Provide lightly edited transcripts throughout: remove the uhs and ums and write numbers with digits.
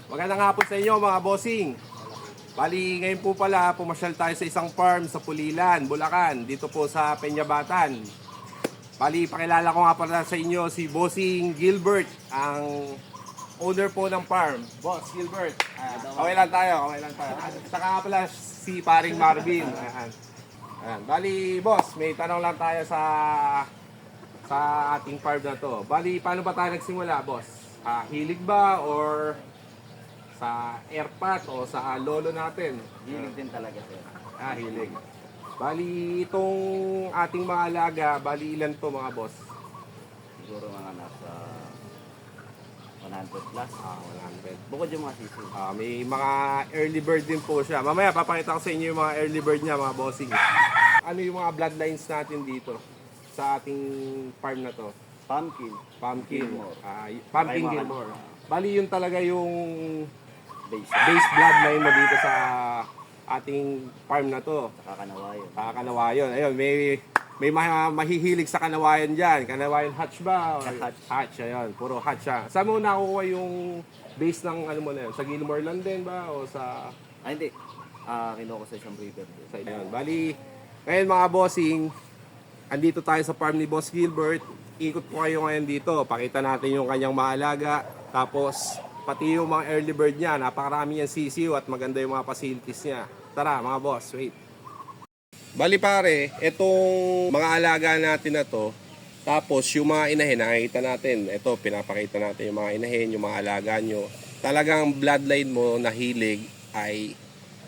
Magandang hapon sa inyo mga bossing. Bali, ngayon po pala, pumasyal tayo sa isang farm sa Pulilan, Bulacan, dito po sa Peñabatan. Bali, pakilala ko nga pala sa inyo si Bossing Gilbert, ang owner po ng farm. Boss Gilbert, okay lang tayo. Saka nga pala si paring Marvin. Ayan. Bali, boss, may tanong lang tayo sa ating farm na to. Bali, paano ba tayo nagsimula, boss? Hilig ba or sa airpat o sa lolo natin? Hilig din talaga sir. Hilig. Bali, itong ating mga alaga, bali ilan to mga boss? Siguro mga nasa 100 plus. 100. Bukod yung mga sisi. May mga early bird din po siya. Mamaya, papakita ko sa inyo yung mga early bird niya, mga bossing. Ano yung mga bloodlines natin dito sa ating farm na to? Pumpkin. Gilmore. Pumpkin Gilmore. Bali, yun talaga yung Base. base bloodline mo dito sa ating farm na to. Kakanawayan. Kanawayon. Ayun, may mahihilig sa kanawayan dyan. Kanawayan hatch ba? Hatch, ayun. Puro hatch siya. Saan mo nakukuha yung base ng ano mo na yun? Sa Gilmore lang din ba? O sa... Hindi. Kinuha ko sa isang breeder din. Sa ayun. Bali, ngayon mga bossing, andito tayo sa farm ni Boss Gilbert. Ikot po kayo ngayon dito. Pakita natin yung kanyang maalaga. Tapos, pati yung mga early bird niya. Napakarami niyang sisiw at maganda yung mga facilities niya. Tara mga boss, wait. Bali pare, itong mga alaga natin na to, tapos yung mga inahin, nakikita natin, ito pinapakita natin yung mga inahin, yung mga alaga nyo. Talagang bloodline mo na hilig ay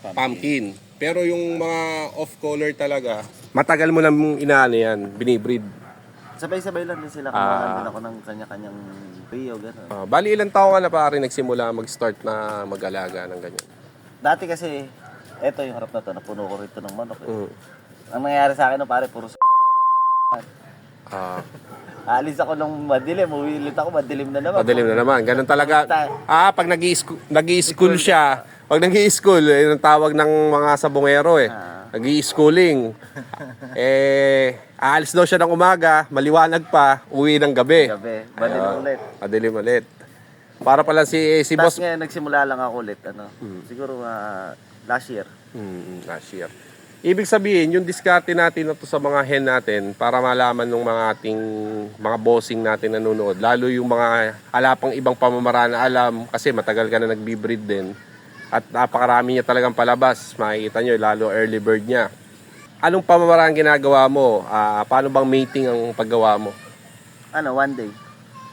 pumpkin. Pero yung mga off-color talaga, matagal mo nang inaano yan, binibreed. Sabay-sabay lang din sila. Kumuha din ako ng kanya-kanyang Rio, gano'n. Bali ilang taon ka na pare nagsimula mag-start na mag-alaga ng ganyan? Dati kasi, eto yung harap na to, napuno ko rito ng manok. Ang nangyayari sa akin, no, pare, puro Aalis ako nung madilim, uwilit ako, madilim na naman. Madilim na naman, ganun talaga. Pag nag-i-school siya, pag nag-i-school, yun ang tawag ng mga sabongero eh. Nag-i-schooling. Aalis daw siya ng umaga, maliwanag pa, uwi ng gabi. Madilim ulit. Madilim ulit. Para pala si Tapos boss... ngayon, nagsimula lang ako ulit, siguro last year. Last year. Ibig sabihin, yung diskarte natin na to sa mga hen natin para malaman ng mga ating mga bossing natin nanonood, lalo yung mga alapang ibang pamamaraan na alam kasi matagal ka na nagbi-breed din at napakarami niya talagang palabas. Makikita nyo, lalo early bird niya. Anong pamamaraan ginagawa mo? Paano bang mating ang paggawa mo? One day.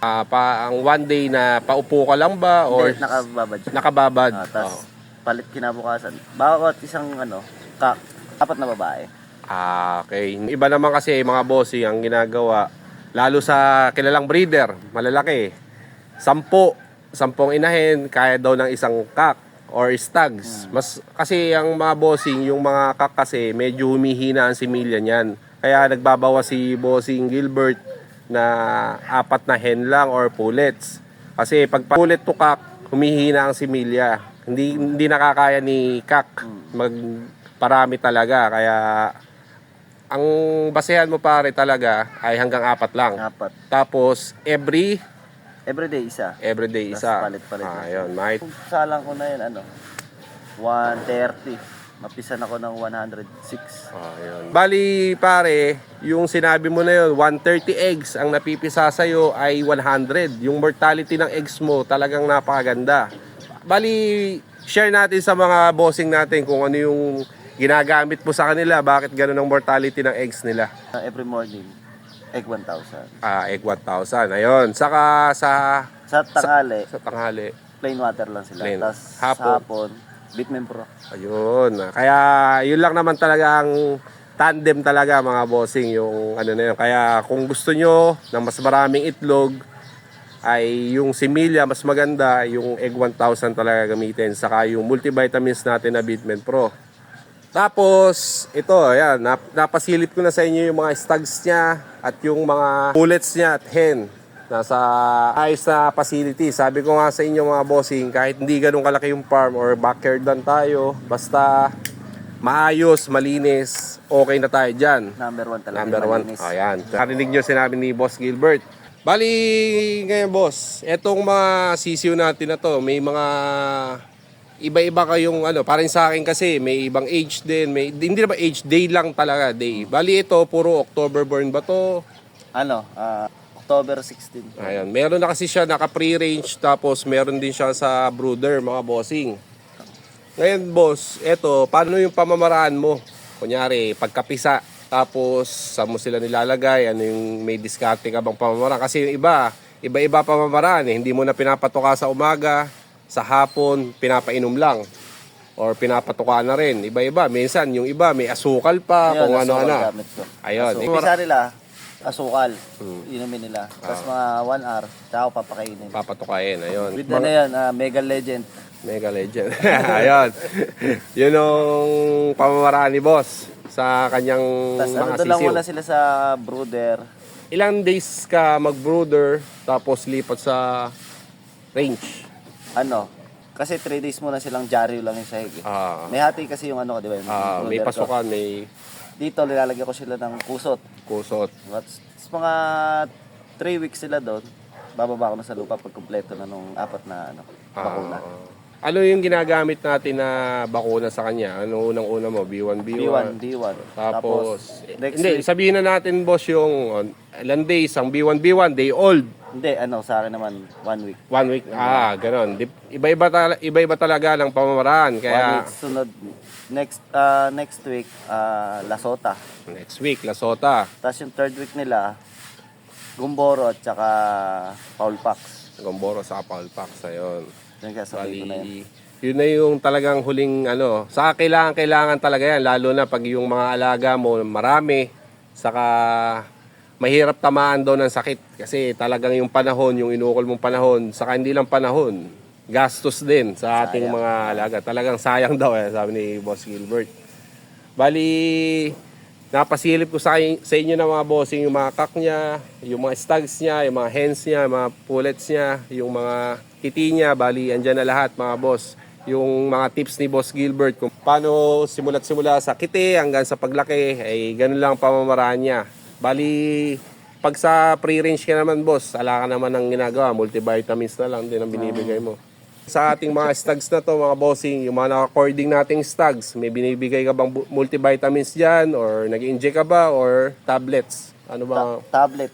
Ang one day na paupo ka lang ba? Or Hindi, nakababad siya. Nakababad. Tapos palit kinabukasan. Bawat isang apat na babae. Okay. Iba naman kasi mga bossy ang ginagawa, lalo sa kilalang breeder, malalaki. 10 inahin, kaya daw ng isang kak or stags. Mas kasi ang mga bossing, yung mga kak kasi medyo humihina ang similya niyan. Kaya nagbabawa si Bossing Gilbert na 4 na hen lang or pullets. Kasi pag pulet to kak, humihina ang similya. Hindi nakakaya ni kak parami talaga. Kaya ang basehan mo pare talaga ay hanggang 4 lang. 4. Tapos Everyday isa. everyday Tas isa. palit-palit. Ayun, might. Salang ko na yun, 130. Mapisan ako ng 106. Ayun. Bali pare, yung sinabi mo na yun, 130 eggs ang napipisa sa'yo ay 100. Yung mortality ng eggs mo talagang napakaganda. Bali, share natin sa mga bossing natin kung ano yung ginagamit mo sa kanila, bakit ganun ang mortality ng eggs nila. Every morning, egg 1,000. Egg 1,000. Ayun. Saka sa tanghali, plain water lang sila. Plain. Tapos Hapon. hapon, Bitmen Pro. ayun. Kaya yun lang naman talaga ang tandem talaga mga bossing yung ano na yun. Kaya kung gusto nyo ng mas maraming itlog ay yung similya mas maganda, yung egg 1,000 talaga gamitin. Saka yung multivitamins natin na Bitmen Pro. Tapos, ito, ayan, napasilip ko na sa inyo yung mga stags niya at yung mga pullets niya at hen. Nasa ayos na facility. Sabi ko nga sa inyo mga bossing, kahit hindi ganun kalaki yung farm or backyard lang tayo, basta maayos, malinis, okay na tayo dyan. Number 1 talaga. Number 1. Ayan. Narinig nyo sinabi ni Boss Gilbert. Bali, ngayon boss, etong mga sisiw natin na to, may mga iba-iba kayong ano, parang sa akin kasi may ibang age din, hindi na ba age, day lang talaga, day. Bali ito, puro October born ba to? October 16. Ayan, meron na kasi siya naka pre-range, tapos meron din siya sa brooder, mga bossing. Ngayon boss, eto, paano yung pamamaraan mo? Kunyari, pagkapisa, tapos saan mo sila nilalagay, ano yung may diskarte ka bang pamamaraan? Kasi yung iba-iba pamamaraan eh. Hindi mo na pinapatuka sa umaga, sa hapon, pinapainom lang. Or pinapatuka na rin. Iba-iba. Minsan, yung iba may asukal pa, kung ano-ano. Ayun. Umpisa nila, asukal. Inumin nila. Tapos mga 1 hour, tsaka papakainin. Papatukain, ayun. With na yan, Mega Legend. Mega Legend. Ayun. Yun yung pamamaraan ni boss sa kanyang Tapos mga doon lang sisiw. muna sila sa brooder. Ilang days ka mag-brooder tapos lipat sa range? Kasi 3 days muna silang dyaryo lang yung sahig. May hati kasi yung di ba? Yung May brooder ko. pasukan, may Dito, nilalagyan ko sila ng kusot. kusot. Tapos mga 3 weeks sila doon. Bababa ko na sa lupa pag kumpleto na nung 4 na bakuna. Ano yung ginagamit natin na bakuna sa kanya? Ano unang-una mo? B1, B1? B1. Tapos, next hindi, week, sabihin na natin boss yung ilang days, ang B1, B1, day old. hindi, sa akin naman, 1 week. 1 week, ganon. Iba-iba talaga ng pamamaraan. 1 Kaya, week sunod. Next week, Lasota. next week, Lasota, Tapos yung 3rd week nila, Gumboro at saka Paul Pax. Gomboro sa Palpax, ayun. Yan kaya sabi ko na yan. Yun na yung talagang huling sa kailangan talaga yan, lalo na pag yung mga alaga mo marami, saka mahirap tamaan daw ng sakit kasi talagang yung panahon, yung inukol mong panahon, saka hindi lang panahon, gastos din sa ating mga alaga. Talagang sayang daw sabi ni Boss Gilbert. Bali, napasilip ko sa inyo na mga bossing yung mga kak niya, yung mga stags niya, yung mga hens niya, yung mga pullets niya, yung mga titi niya, bali andyan na lahat mga boss. Yung mga tips ni Boss Gilbert kung paano simula sa kiti hanggang sa paglaki, ay ganun lang ang pamamaraan niya. Bali, pag sa pre-range ka naman boss, ala ka naman ang ginagawa, multivitamins na lang din ang binibigay mo. Sa ating mga stags na to mga bossing, yung mga naka-cording nating stags, may binibigay ka bang multivitamins dyan or nag-inject ka ba or tablets? Ano ba? Tablet,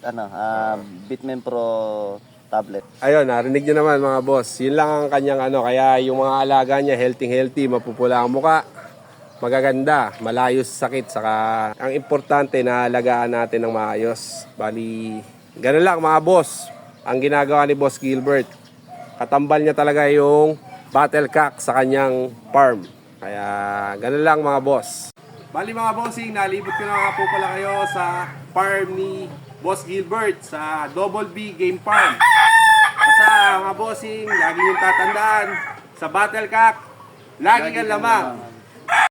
Bitmen Pro tablet. Ayun, narinig nyo naman mga boss. Yun lang ang kanyang kaya yung mga alaga niya healthy, mapupula ang muka, magaganda, malayo sa sakit, saka ang importante na alagaan natin ng maayos. Bali, ganun lang mga boss, ang ginagawa ni Boss Gilbert. Katambal niya talaga yung battle cock sa kanyang farm. Kaya ganun lang mga boss. Bali mga bossing, nalibot ko na nga po pala kayo sa farm ni Boss Gilbert sa Double B Game Farm. Basta mga bossing, lagi yung tatandaan, sa battle cock, lagi kang lamang.